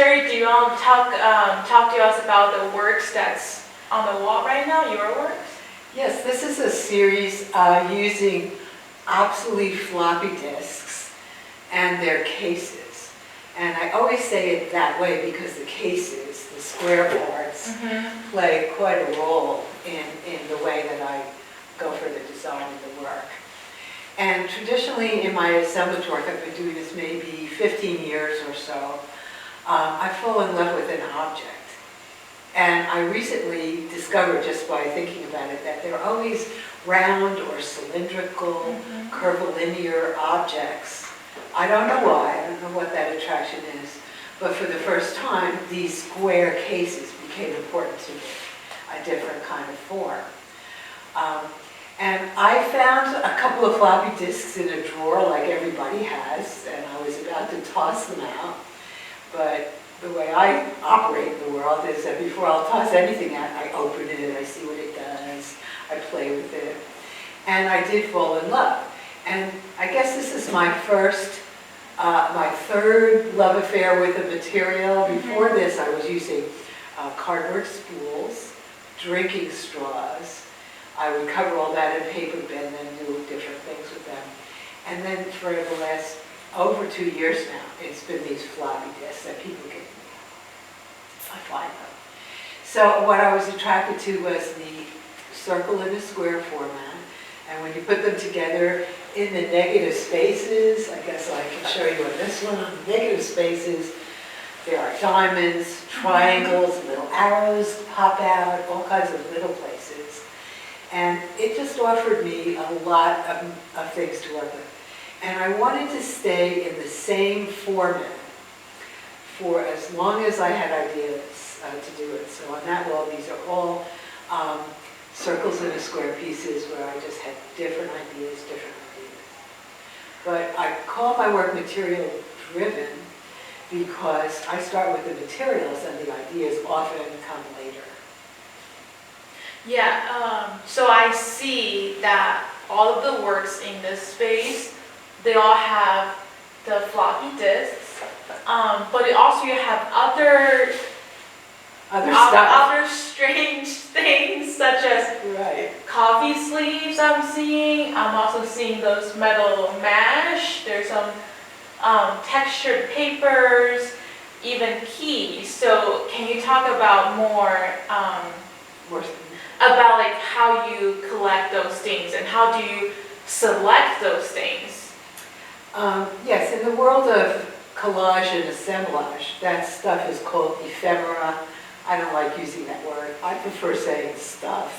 Sherry, do you want to talk to us about the works that's on the wall right now, your works? Yes, this is a series using obsolete floppy disks and their cases. And I always say it that way because the cases, the square parts, play quite a role in the way that I go for the design of the work. And traditionally in my assemblage work, I've been doing this maybe 15 years or so, I fall in love with an object. And I recently discovered, just by thinking about it, that they're always round or cylindrical, curvilinear objects. I don't know why, I don't know what that attraction is, but for the first time, these square cases became important to me, a different kind of form. And I found a couple of floppy disks in a drawer like everybody has, and I was about to toss them out. But the way I operate in the world is that before I'll toss anything out, I open it, I see what it does, I play with it. And I did fall in love. And I guess this is my third love affair with the material. Before this, I was using cardboard spools, drinking straws. I would cover all that in paper bin and do different things with them. And then for the last over 2 years now, it's been these floppy disks that people give me. I find them. So what I was attracted to was the circle in a square format. And when you put them together in the negative spaces, I guess I can show you on this one, on the negative spaces, there are diamonds, triangles, little arrows pop out, all kinds of little places. And it just offered me a lot of things to work with. And I wanted to stay in the same format for as long as I had ideas to do it. So on that wall, these are all circles in a square pieces where I just had different ideas. But I call my work material driven because I start with the materials and the ideas often come later. Yeah, so I see that all of the works in this space, they all have the floppy disks, but also you have other strange things such as coffee sleeves I'm seeing. I'm also seeing those metal mesh. There's some textured papers, even keys. So can you talk about more about like how you collect those things and how do you select those things? Yes, in the world of collage and assemblage, that stuff is called ephemera. I don't like using that word. I prefer saying stuff.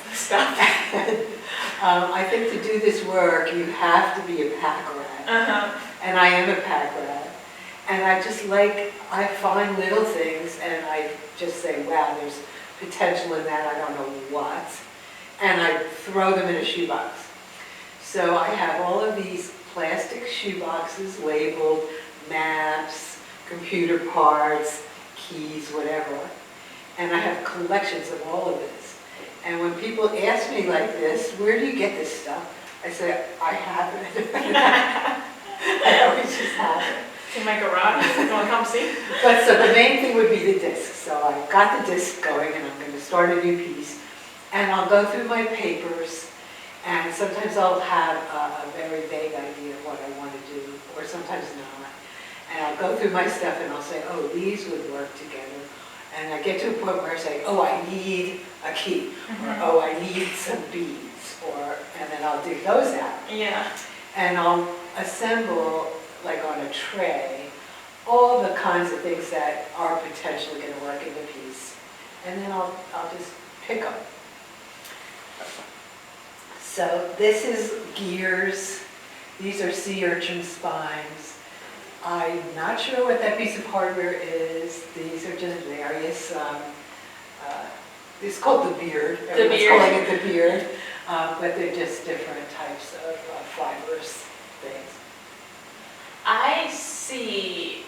I think to do this work, you have to be a pack rat. And I am a pack rat. And I find little things and I just say, wow, there's potential in that, I don't know what. And I throw them in a shoebox. So I have all of these plastic shoeboxes labeled maps, computer parts, keys, whatever. And I have collections of all of this. And when people ask me like this, where do you get this stuff? I say, I have it. I always just have it. In my garage, you want to come see? But so the main thing would be the disc. So I've got the disc going and I'm going to start a new piece. And I'll go through my papers and sometimes I'll have a very vague idea of what I want to do, or sometimes not. And I'll go through my stuff and I'll say, oh, these would work together. And I get to a point where I say, oh, I need a key, or oh, I need some beads, and then I'll dig those out. Yeah. And I'll assemble, like on a tray, all the kinds of things that are potentially going to work in the piece. And then I'll just pick them. So this is gears. These are sea urchin spines. I'm not sure what that piece of hardware is. These are just various, it's called the beard. Everyone's calling it the beard. But they're just different types of fibrous things. I see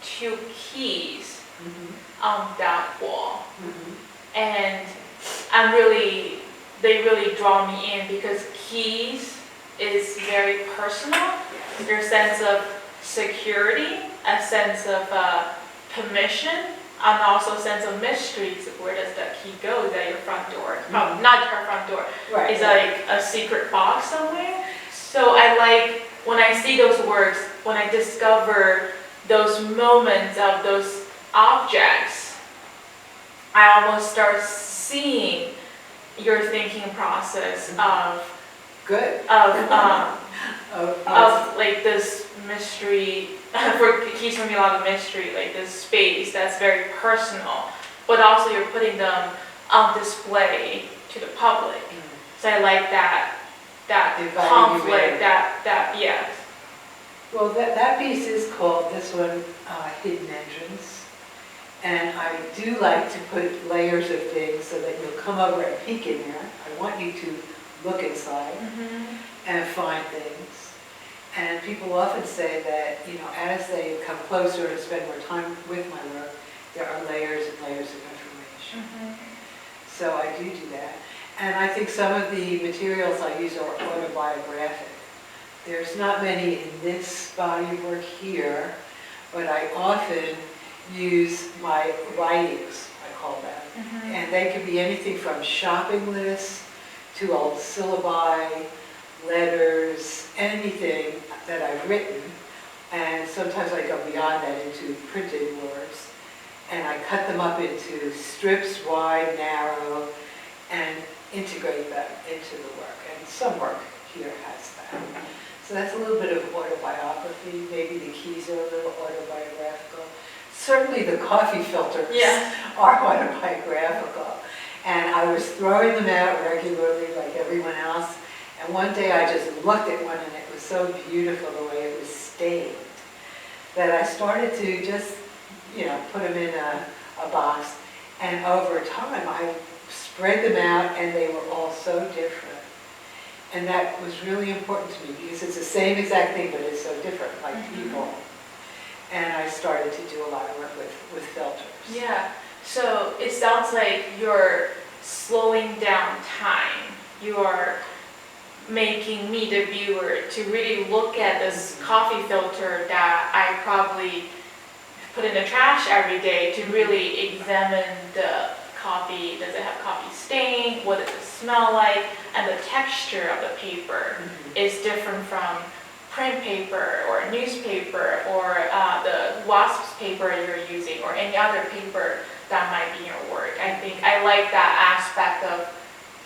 2 keys on that wall. And they really draw me in because keys is very personal. Your sense of security, a sense of permission and also sense of mystery. So where does that key go? Is that your front door? Not your front door. Right. Is that like a secret box somewhere? So I like when I see those works, when I discover those moments of those objects, I almost start seeing your thinking process of Good. of like this mystery. For keys for me a lot of mystery, like this space that's very personal, but also you're putting them on display to the public. So I like that conflict, that yes. Well, that piece is called, this one, Hidden Entrance. And I do like to put layers of things so that you'll come over and peek in there. I want you to look inside and find things. And people often say that, as they come closer and spend more time with my work, there are layers and layers of information. So I do that. And I think some of the materials I use are autobiographic. There's not many in this body of work here, but I often use my writings, I call them. And they can be anything from shopping lists to old syllabi, letters, anything that I've written. And sometimes I go beyond that into printed words. And I cut them up into strips, wide, narrow, and integrate them into the work. And some work here has that. So that's a little bit of autobiography. Maybe the keys are a little autobiographical. Certainly the coffee filters are autobiographical. And I was throwing them out regularly like everyone else. And one day I just looked at one and it was so beautiful the way it was stained that I started to just, put them in a box. And over time I spread them out and they were all so different. And that was really important to me because it's the same exact thing but it's so different, like people. And I started to do a lot of work with filters. Yeah, so it sounds like you're slowing down time. You are making me, the viewer, to really look at this coffee filter that I probably put in the trash every day to really examine the coffee. Does it have coffee stain? What does it smell like? And the texture of the paper is different from print paper or newspaper or the wasp's paper you're using or any other paper that might be in your work. I think I like that aspect of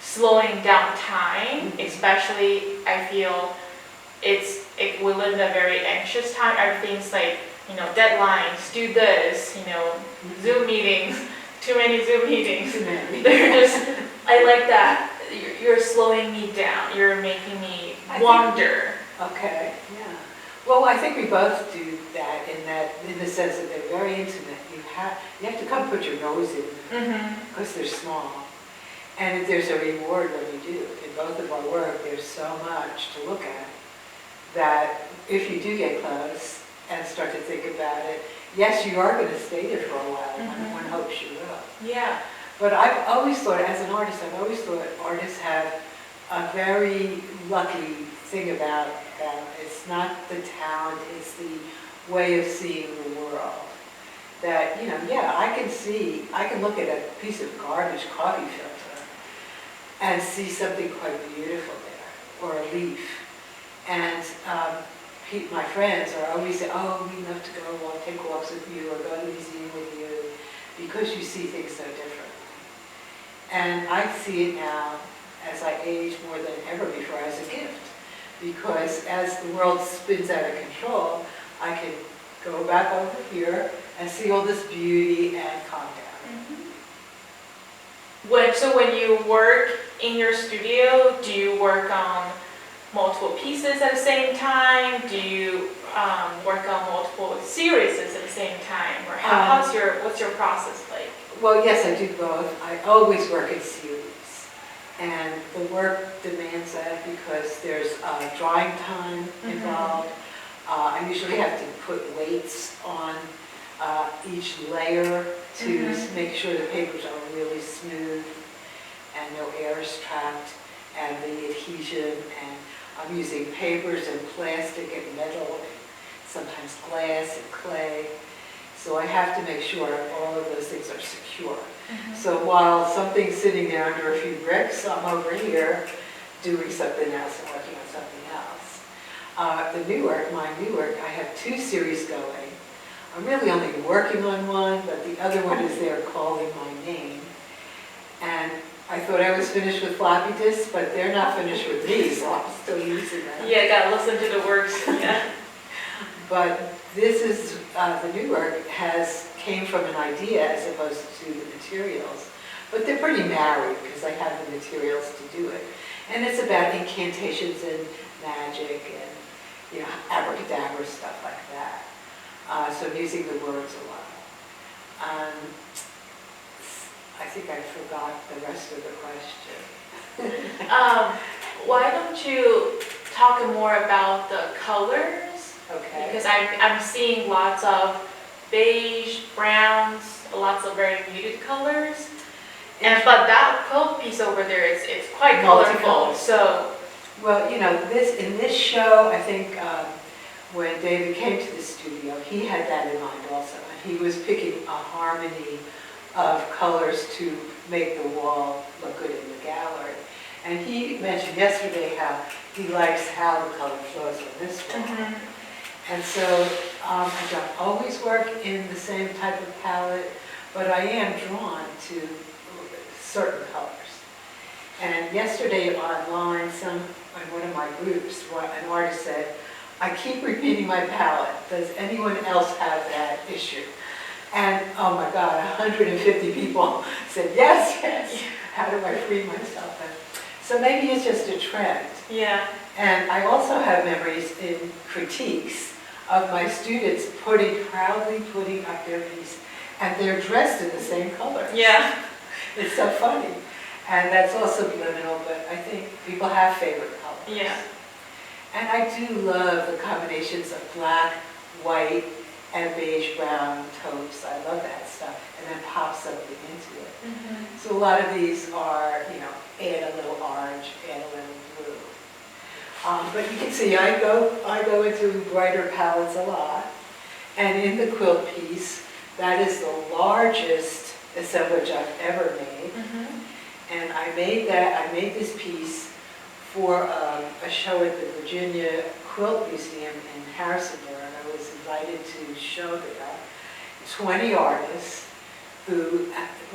slowing down time, especially I feel we live in a very anxious time. Everything's like, deadlines, do this, Zoom meetings, too many Zoom meetings. They're just, I like that. You're slowing me down. You're making me wonder. Okay, yeah. Well, I think we both do that in the sense that they're very intimate. You have to come put your nose in them because they're small. And there's a reward when you do. In both of our work, there's so much to look at that if you do get close and start to think about it, yes, you are going to stay there for a while. One hopes you will. Yeah. But I've always thought, as an artist, artists have a very lucky thing about them. It's not the talent, it's the way of seeing the world. That, I can look at a piece of garbage coffee filter and see something quite beautiful there, or a leaf. And my friends are always saying, oh, we love to go take walks with you or go to the museum with you because you see things so differently. And I see it now as I age more than ever before as a gift, because as the world spins out of control, I can go back over here and see all this beauty and calm down. So when you work in your studio, do you work on multiple pieces at the same time? Do you work on multiple series at the same time? Or what's your process like? Well, yes, I do both. I always work in series. And the work demands that because there's drawing time involved. I usually have to put weights on each layer to make sure the papers are really smooth and no air is trapped, and the adhesion, and I'm using papers and plastic and metal and sometimes glass and clay. So I have to make sure all of those things are secure. So while something's sitting there under a few bricks, I'm over here doing something else and working on something else. My new work, I have 2 series going. I'm really only working on one, but the other one is there calling my name. And I thought I was finished with floppy disks, but they're not finished with these, so I'm still using them. Yeah, gotta listen to the works, yeah. But this is, the new work came from an idea as opposed to the materials. But they're pretty married because I have the materials to do it. And it's about incantations and magic and, you know, abracadabra, stuff like that. So I'm using the words a lot. I think I forgot the rest of the question. Why don't you talk more about the colors? Okay. Because I'm seeing lots of beige, browns, lots of very muted colors. But that quilt piece over there, it's quite colorful. So, well, you know, in this show, I think when David came to the studio, he had that in mind also. And he was picking a harmony of colors to make the wall look good in the gallery. And he mentioned yesterday how he likes how the color flows on this wall. And so I don't always work in the same type of palette, but I am drawn to certain colors. And yesterday online, in one of my groups, an artist said, I keep repeating my palette. Does anyone else have that issue? And oh my God, 150 people said, yes, yes. How do I free myself? So maybe it's just a trend. yeah. And I also have memories in critiques of my students proudly putting up their piece, and they're dressed in the same colors. Yeah. It's so funny. And that's also subliminal, but I think people have favorite colors. Yeah. And I do love the combinations of black, white, and beige brown taupes. I love that stuff. And then pop something into it. So a lot of these are, you know, add a little orange, add a little blue. But you can see I go into brighter palettes a lot. And in the quilt piece, that is the largest assemblage I've ever made. And I made this piece for a show at the Virginia Quilt Museum in Harrisonburg. I was invited to show there. 20 artists who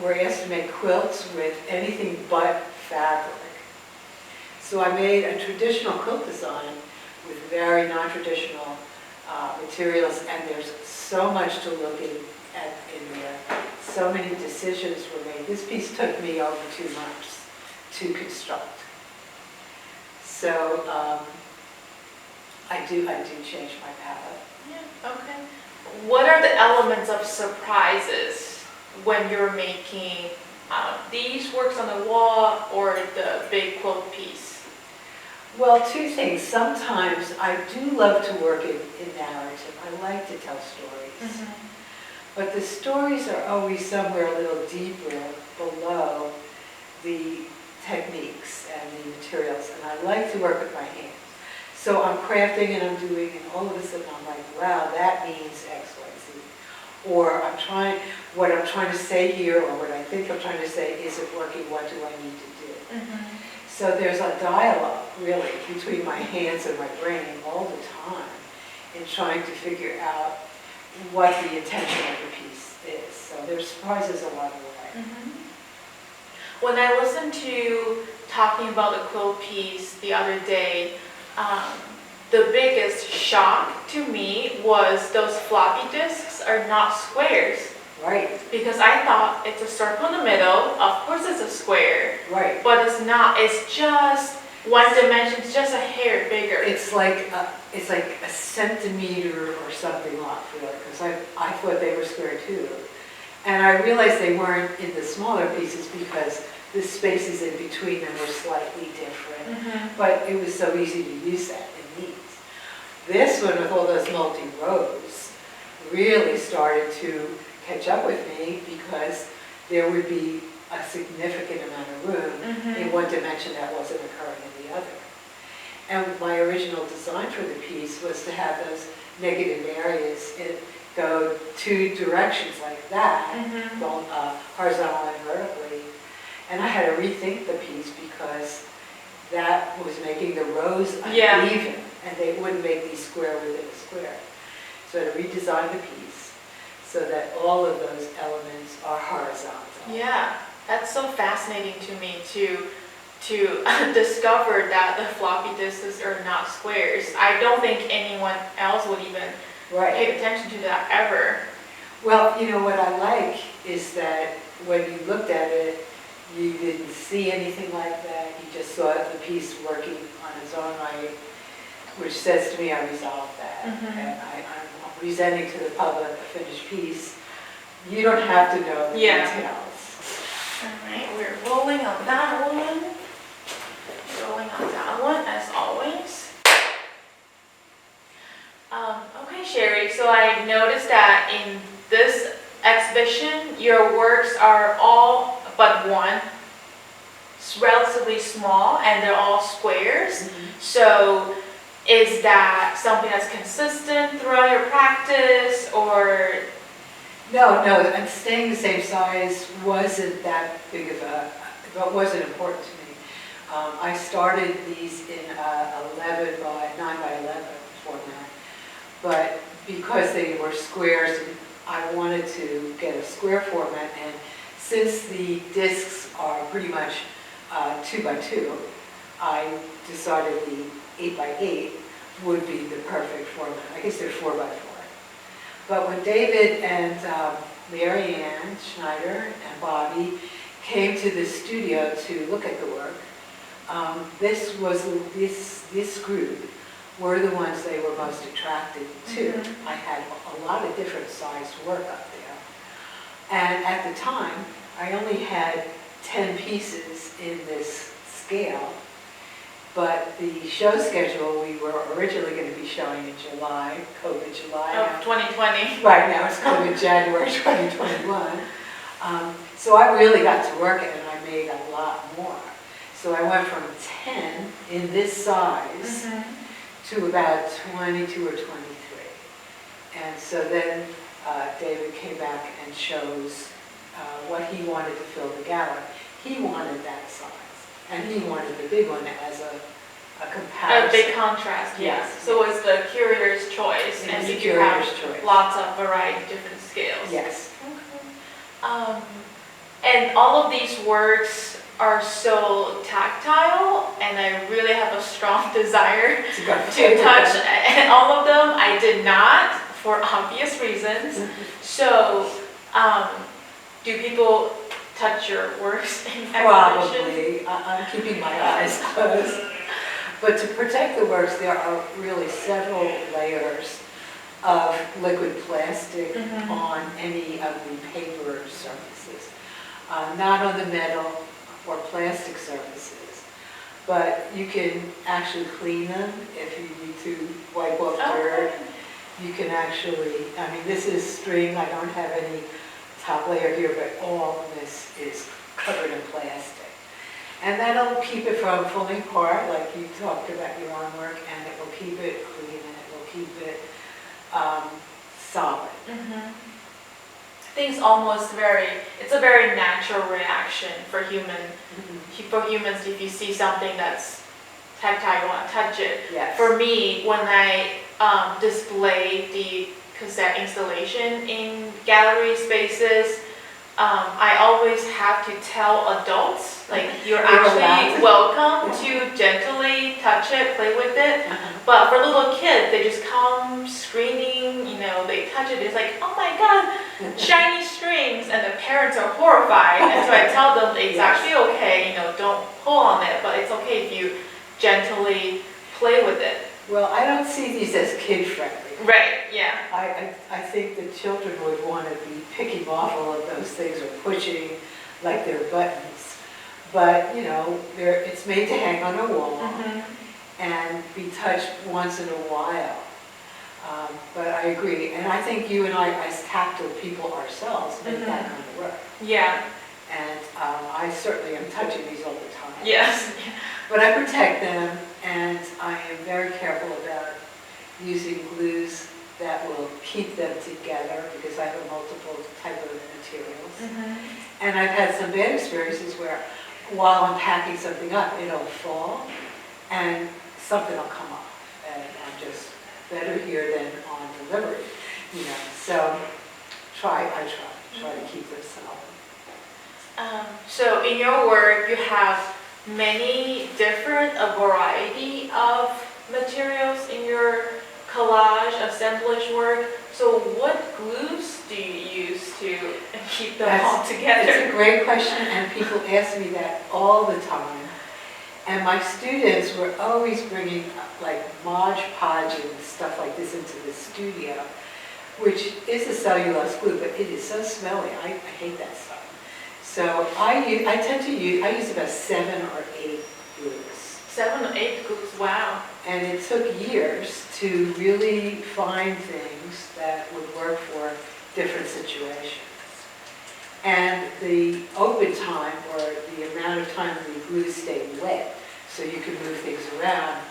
were asked to make quilts with anything but fabric. So I made a traditional quilt design with very non-traditional materials, and there's so much to look in there. So many decisions were made. This piece took me over 2 months to construct. So I do change my palette. Yeah, okay. What are the elements of surprises when you're making these works on the wall or the big quilt piece? Well, 2 things. Sometimes I do love to work in narrative. I like to tell stories. But the stories are always somewhere a little deeper below the techniques and the materials. And I like to work with my hands. So I'm crafting and I'm doing, and all of a sudden I'm like, wow, that means X, Y, Z. Or what I'm trying to say here, or what I think I'm trying to say, is it working? What do I need to do? So there's a dialogue, really, between my hands and my brain all the time in trying to figure out what the intention of the piece is. So there's surprises along the way. When I listened to talking about the quilt piece the other day, the biggest shock to me was those floppy disks are not squares. Right. Because I thought it's a circle in the middle, of course it's a square. Right. But it's not, it's just one dimension, it's just a hair bigger. It's like a centimeter or something off, really, because I thought they were square too. And I realized they weren't in the smaller pieces because the spaces in between them were slightly different. But it was so easy to use that in these. This one, with all those multi-rows, really started to catch up with me because there would be a significant amount of room in one dimension that wasn't occurring in the other. And my original design for the piece was to have those negative areas go two directions like that, Mhm. going horizontally and vertically. And I had to rethink the piece because that was making the rows Yeah. uneven, and they wouldn't make these square within a square. So I had to redesign the piece so that all of those elements are horizontal. Yeah, that's so fascinating to me to discover that the floppy disks are not squares. I don't think anyone else would even Right. pay attention to that ever. Well, you know, what I like is that when you looked at it, you didn't see anything like that. You just saw the piece working on its own right, which says to me I resolved that. Mhm. And I'm presenting to the public a finished piece. You don't have to know the Yeah. details. All right, we're rolling on that one. Rolling on that one, as always. Okay, Sherry, so I noticed that in this exhibition, your works are all but one relatively small, and they're all squares. So is that something that's consistent throughout your practice, or? No, and staying the same size wasn't that big of it wasn't important to me. I started these in 11 by 9 by 11 format, but because they were squares, I wanted to get a square format, and since the discs are pretty much 2 by 2, I decided the 8 by 8 would be the perfect format. I guess they're 4 by 4. But when David and Mary Ann Schneider and Bobby came to the studio to look at the work, this group were the ones they were most attracted to. Mhm. I had a lot of different sized work up there. And at the time, I only had 10 pieces in this scale, but the show schedule, we were originally going to be showing in July, COVID July. Of 2020. Right now, it's COVID January 2021. So I really got to work it, and I made a lot more. So I went from 10 in this size Mhm. to about 22 or 23. And so then David came back and chose what he wanted to fill the gallery. He wanted that size, and he wanted the big one as a comparison. A big contrast, yes. Yes. So it's the curator's choice, It and was you the do have curator's choice. lots of variety, different scales. Yes. Okay. And all of these works are so tactile, and I really have a strong desire to touch all of them. I did not, for obvious reasons. So, do people touch your works in exhibition? Probably. I'm keeping my eyes closed. But to protect the works, there are really several layers of liquid plastic Mhm. on any of the paper surfaces. Not on the metal or plastic surfaces, but you can actually clean them if you need to wipe off dirt. Okay. You can actually, I mean, this is string, I don't have any top layer here, but all of this is covered in plastic. And that'll keep it from falling apart, like you talked about your own work, and it will keep it clean, and it will keep it solid. Mhm. I think it's a very natural reaction for humans if you see something that's tactile, you want to touch it. Yes. For me, when I display the cassette installation in gallery spaces, I always have to tell adults, like, you're actually welcome to gently touch it, play with it. But for little kids, they just come screaming, they touch it, it's like, oh my God, shiny strings, and the parents are horrified. And so I tell them it's actually okay, don't pull on it, but it's okay if you gently play with it. Well, I don't see these as kid-friendly. Right, yeah. I think the children would want to be picking off all of those things or pushing like they're buttons. But, it's made to hang on a wall and be touched once in a while. But I agree. And I think you and I, as tactile people ourselves, make that kind of work. Yeah. And I certainly am touching these all the time. Yes. But I protect them, and I am very careful about using glues that will keep them together because I have multiple type of materials. Mhm. And I've had some bad experiences where while I'm packing something up, it'll fall and something will come off. And I'm just better here than on delivery, you know. So I try to keep them solid. So in your work, you have many different, a variety of materials in your collage assemblage work. So what glues do you use to keep them all That's together? a great question, and people ask me that all the time. And my students were always bringing like Mod Podge and stuff like this into the studio, which is a cellulose glue, but it is so smelly. I hate that stuff. So I tend to use about 7 or 8 glues. 7 or 8 glues, wow. And it took years to really find things that would work for different situations. And the open time, or the amount of time the glues stay wet, so you can move things around,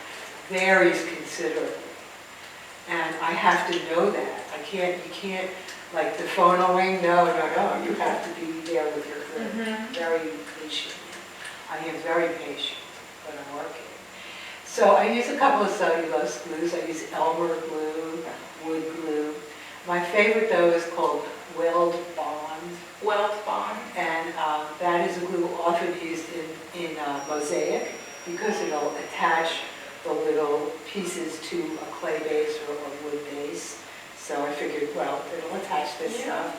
varies considerably. And I have to know that. You can't, like the phone will ring, no, you have to be there with your glue. Mhm. Very patient. I am very patient when I'm working. So I use a couple of cellulose glues. I use Elmer glue, wood glue. My favorite though is called Weld Bond. Weld bond. And that is a glue often used in mosaic because it'll attach the little pieces to a clay base or a wood base. So I figured, well, it'll attach this stuff.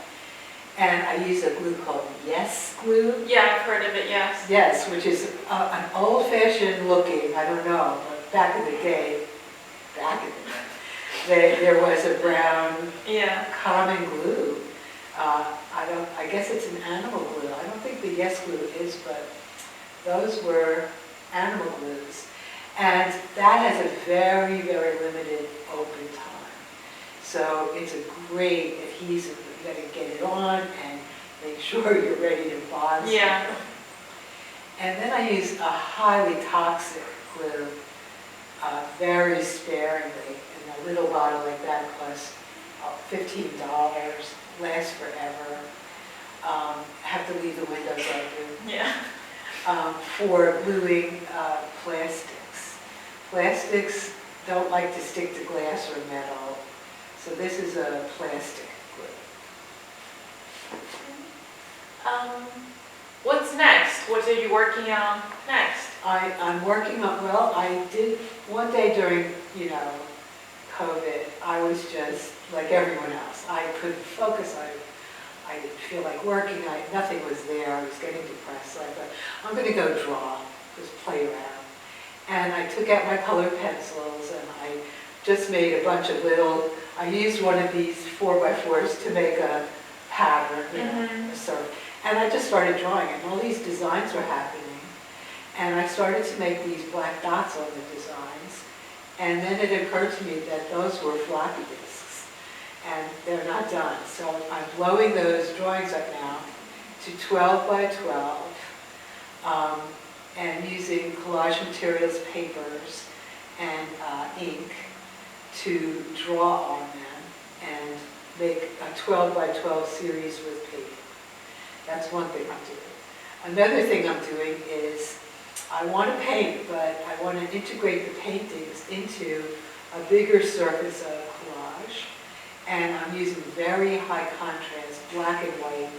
And I use a glue called Yes glue. Yeah, I've heard of it, yes. Yes, which is an old-fashioned looking, I don't know, but back in the day, there was a brown Yeah. common glue. I guess it's an animal glue. I don't think the Yes glue is, but those were animal glues. And that has a very, very limited open time. So it's a great adhesive. You got to get it on and make sure you're ready to bond. Yeah. And then I use a highly toxic glue, very sparingly. And a little bottle like that costs $15, lasts forever. Have to leave the windows open. Yeah. For gluing plastics. Plastics don't like to stick to glass or metal, so this is a plastic glue. What's next? What are you working on next? I'm working on, well, I did, one day during, COVID, I was just like everyone else. I couldn't focus, I didn't feel like working, nothing was there, I was getting depressed, so I thought, I'm going to go draw, just play around. And I took out my colored pencils and I just made a bunch of little, I used one of these 4x4s to make a pattern, a circle. And I just started drawing, and all these designs were happening. And I started to make these black dots on the designs. And then it occurred to me that those were floppy disks, and they're not done. So I'm blowing those drawings up now to 12 by 12, and using collage materials, papers, and ink to draw on them and make a 12 by 12 series with paper. That's one thing I'm doing. Another thing I'm doing is I want to paint, but I want to integrate the paintings into a bigger surface of collage. And I'm using very high contrast, black and white,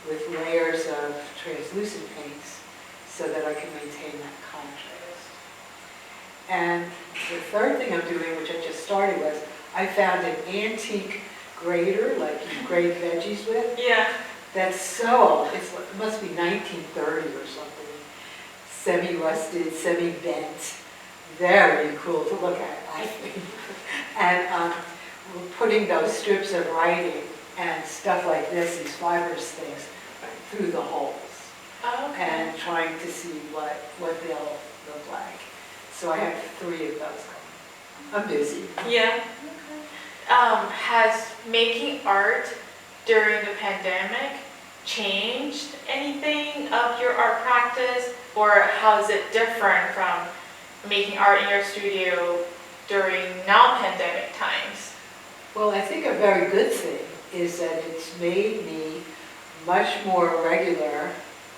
with layers of translucent paints so that I can maintain that contrast. And the third thing I'm doing, which I just started, was I found an antique grater, like you grate veggies with. Yeah. That's so old. It must be 1930 or something. Semi-rusted, semi-bent. Very cool to look at, I think. And we're putting those strips of writing and stuff like this, these fibrous things, through the holes. Oh, okay. And trying to see what they'll look like. So I have 3 of those coming. I'm busy. Yeah. Has making art during the pandemic changed anything of your art practice, or how is it different from making art in your studio during non-pandemic times? Well, I think a very good thing is that it's made me much more regular.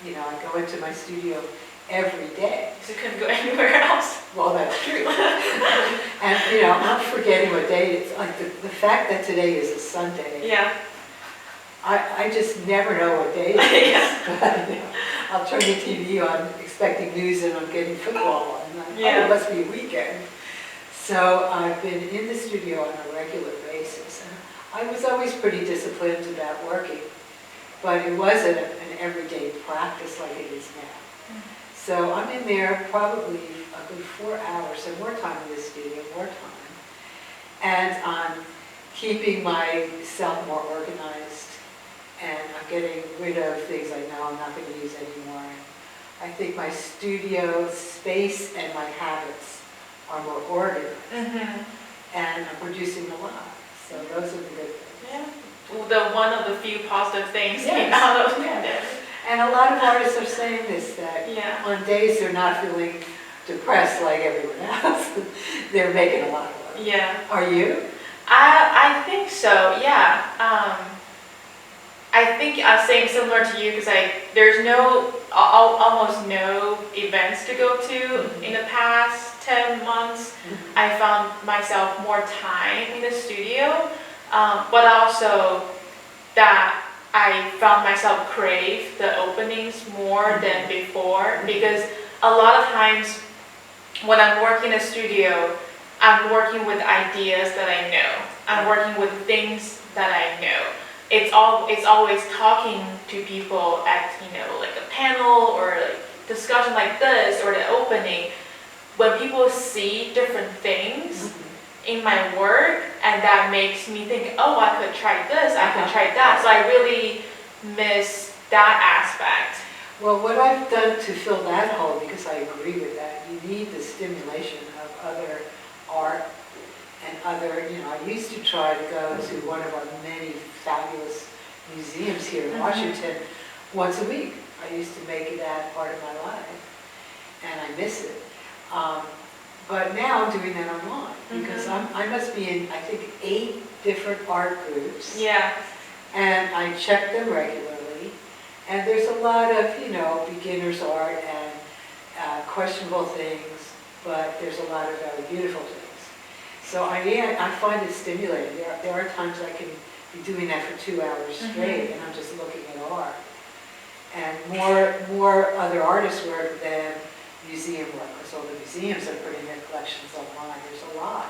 You know, I go into my studio every day. Because you couldn't go anywhere else. Well, that's true. And, you know, I'm forgetting what day it's, like the fact that today is a Sunday. Yeah. I just never know what day it is. Yeah. But, you know, I'll turn the TV on expecting news and I'm getting football on. And Yeah. it must be a weekend. So I've been in the studio on a regular basis. And I was always pretty disciplined about working, but it wasn't an everyday practice like it is now. So I'm in there probably a good 4 hours, so more time in the studio, more time. And I'm keeping myself more organized, and I'm getting rid of things I know I'm not going to use anymore. I think my studio space and my habits are more organized, and I'm producing a lot. So those are the good things. Yeah. The one of the few positive things Yes. came out of Yes. And a lot of artists are saying this, that Yeah. on days they're not feeling depressed like everyone else, they're making a lot of work. Yeah. Are you? I think so, yeah. I think same similar to you because there's almost no events to go to in the past 10 months. I found myself more time in the studio, but also that I found myself crave the openings more than before, because a lot of times when I'm working in a studio, I'm working with ideas that I know. I'm working with things that I know. It's always talking to people at, like a panel or like discussion like this or the opening. When people see different things in my work, and that makes me think, oh, I could try this, I could try that. So I really miss that aspect. Well, what I've done to fill that hole, because I agree with that, you need the stimulation of other art and other, I used to try to go to one of our many fabulous museums here in Washington once a week. I used to make that part of my life, and I miss it. But now I'm doing that online, because I must be in, I think, 8 different art groups. Yeah. And I check them regularly. And there's a lot of, beginner's art and questionable things, but there's a lot of very beautiful things. So I find it stimulating. There are times I can be doing that for 2 hours straight, and I'm just looking at art. And more other artists' work than museum work, because all the museums are putting their collections online. There's a lot.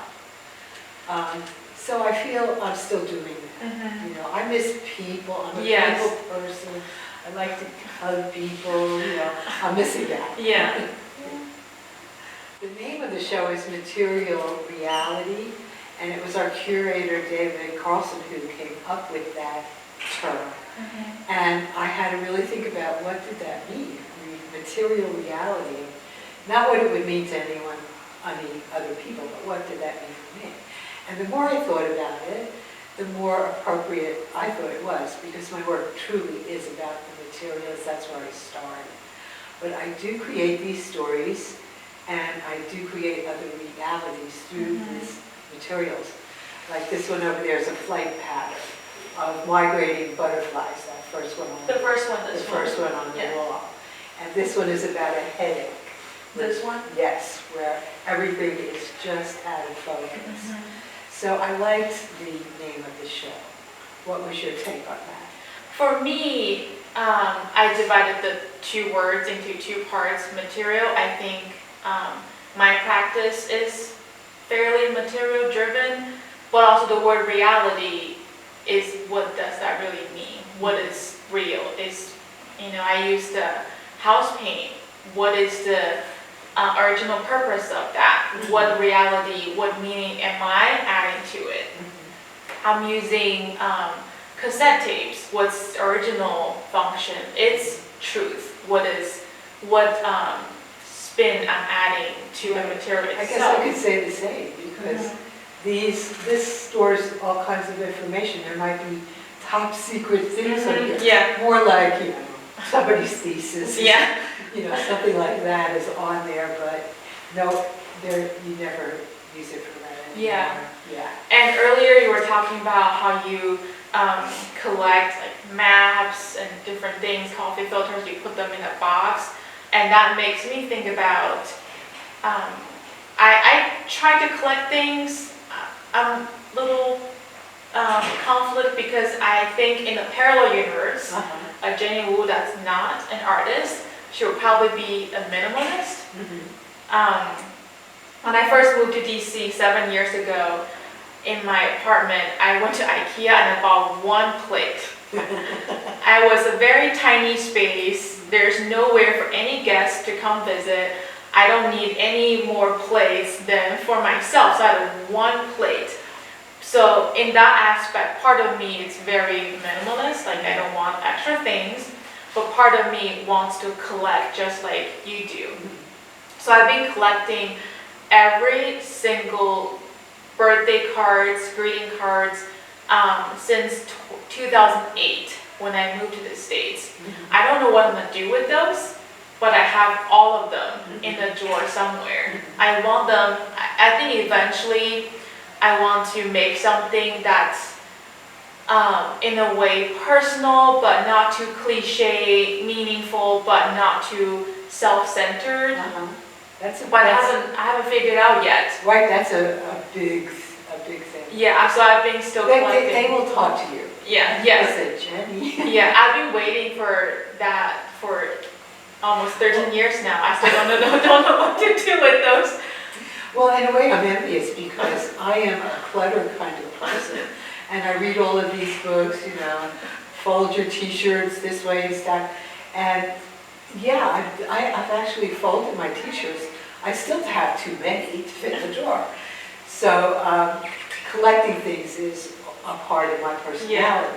So I feel I'm still doing that. I miss people. I'm a people person. I like to hug people. I'm missing that. Yeah. The name of the show is Material Reality, and it was our curator, David Carlson, who came up with that term. And I had to really think about what did that mean. I mean, material reality, not what it would mean to anyone, other people, but what did that mean for me? And the more I thought about it, the more appropriate I thought it was, because my work truly is about the materials. That's where I started. But I do create these stories, and I do create other realities through these materials. Like this one over there is a flight pattern of migrating butterflies, that first one on The first one, the first one on the wall. And this one is about a headache. This one? Yes, where everything is just out of focus. So I liked the name of the show. What was your take on that? For me, I divided the 2 words into 2 parts. Material, I think my practice is fairly material driven, but also the word reality is, what does that really mean? What is real? I use the house paint. What is the original purpose of that? What reality, what meaning am I adding to it? I'm using cassette tapes. What's the original function? It's truth. What spin I'm adding to the material itself. I guess I could say the same, because this stores all kinds of information. There might be top secret things on here. Yeah. More like, somebody's thesis. Yeah. Something like that is on there, but no, you never use it for that anymore. Yeah. Yeah. And earlier you were talking about how you collect like maps and different things, coffee filters, you put them in a box. And that makes me think about, I try to collect things. I'm a little conflict because I think in a parallel universe, a Jenny Wu that's not an artist, she would probably be a minimalist. When I first moved to DC 7 years ago, in my apartment, I went to IKEA and I bought one plate. I was a very tiny space. There's nowhere for any guests to come visit. I don't need any more plates than for myself, so I had one plate. So in that aspect, part of me is very minimalist, like I don't want extra things, but part of me wants to collect just like you do. So I've been collecting every single birthday cards, greeting cards, since 2008 when I moved to the States. I don't know what I'm gonna do with those, but I have all of them in a drawer somewhere. I want them, I think eventually I want to make something that's in a way personal, but not too cliche, meaningful, but not too self-centered. But I haven't figured out yet. Right, that's a big thing. Yeah, so I've been still collecting. They will talk to you. Yeah, yes. They say, Jenny. Yeah, I've been waiting for that for almost 13 years now. I still don't know what to do with those. Well, in a way, I'm envious because I am a cluttered kind of person. And I read all of these books, fold your t-shirts this way and stuff. And yeah, I've actually folded my t-shirts. I still have too many to fit in the drawer. So collecting things is a part of my personality. Yeah.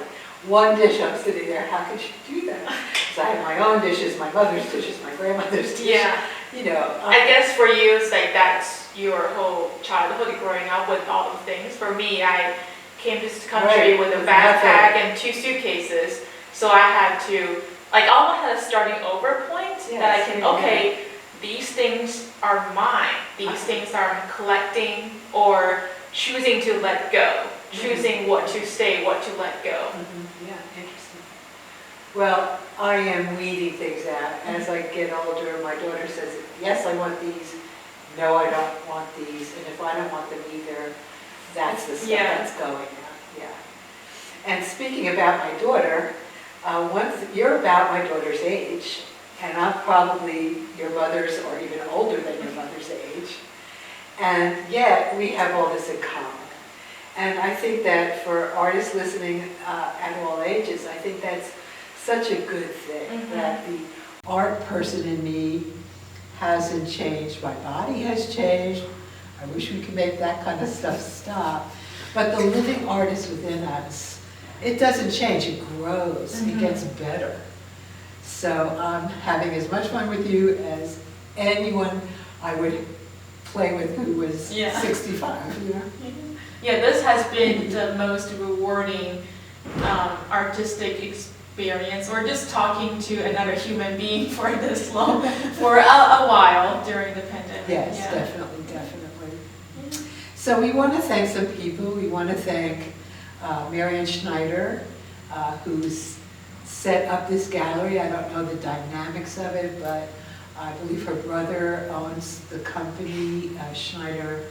One dish, I'm sitting there, how could you do that? So I have my own dishes, my mother's dishes, my grandmother's dishes. Yeah. I guess for you, it's like that's your whole childhood growing up with all those things. For me, I came to this country with a backpack and 2 suitcases. So I had to, like, almost had a starting over point that I can, okay, these things are mine. These things are I'm collecting or choosing to let go. Choosing what to stay, what to let go. Yeah, interesting. Well, I am weeding things out. As I get older, my daughter says, yes, I want these. No, I don't want these. And if I don't want them either, that's the stuff that's going out. Yeah. And speaking about my daughter, you're about my daughter's age, and I'm probably your mother's or even older than your mother's age. And yet, we have all this in common. And I think that for artists listening at all ages, I think that's such a good thing, that the art person in me hasn't changed. My body has changed. I wish we could make that kind of stuff stop. But the living artist within us, it doesn't change, it grows, it gets better. So I'm having as much fun with you as anyone I would play with who was 65. Yeah, this has been the most rewarding artistic experience, or just talking to another human being for this long, for a while during the pandemic. Yes, definitely. So we want to thank some people. We want to thank Marianne Schneider, who's set up this gallery. I don't know the dynamics of it, but I believe her brother owns the company, Schneider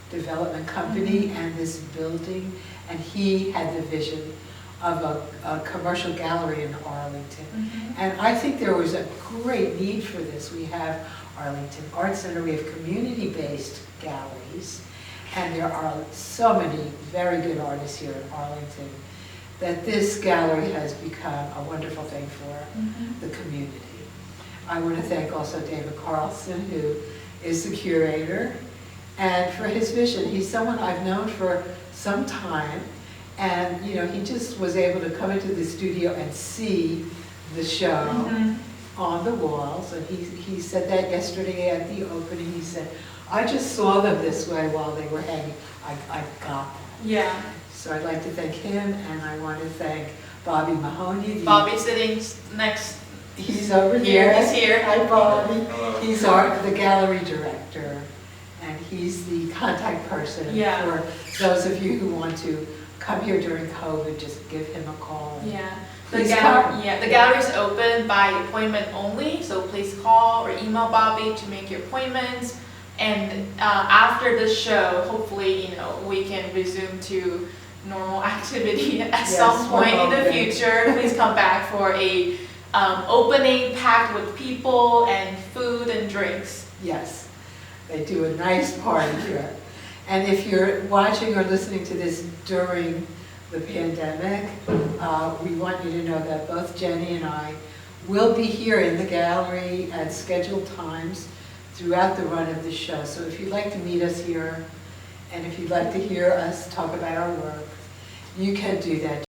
Development Company, and this building, and he had the vision of a commercial gallery in Arlington. And I think there was a great need for this. We have Arlington Art Center, we have community-based galleries, and there are so many very good artists here in Arlington that this gallery has become a wonderful thing for the community. I want to thank also David Carlson, who is the curator, and for his vision. He's someone I've known for some time, and he just was able to come into the studio and see the show on the walls, and he said that yesterday at the opening. He said, I just saw them this way while they were hanging. I got them. Yeah. So I'd like to thank him, and I want to thank Bobby Mahoney. Bobby sitting next. He's over here. He's here. Hi, Bobby. Hello. He's the gallery director, and he's the contact person for those of you who want to come here during COVID, just give him a call. Yeah. The Please gallery, the gallery is open by appointment only, so please call or email Bobby to make your appointments. And after the show, hopefully, we can resume to normal activity at some point in the future. Please come back for a opening packed with people and food and drinks. Yes, they do a nice party here. And if you're watching or listening to this during the pandemic, we want you to know that both Jenny and I will be here in the gallery at scheduled times throughout the run of the show. So if you'd like to meet us here, and if you'd like to hear us talk about our work, you can do that.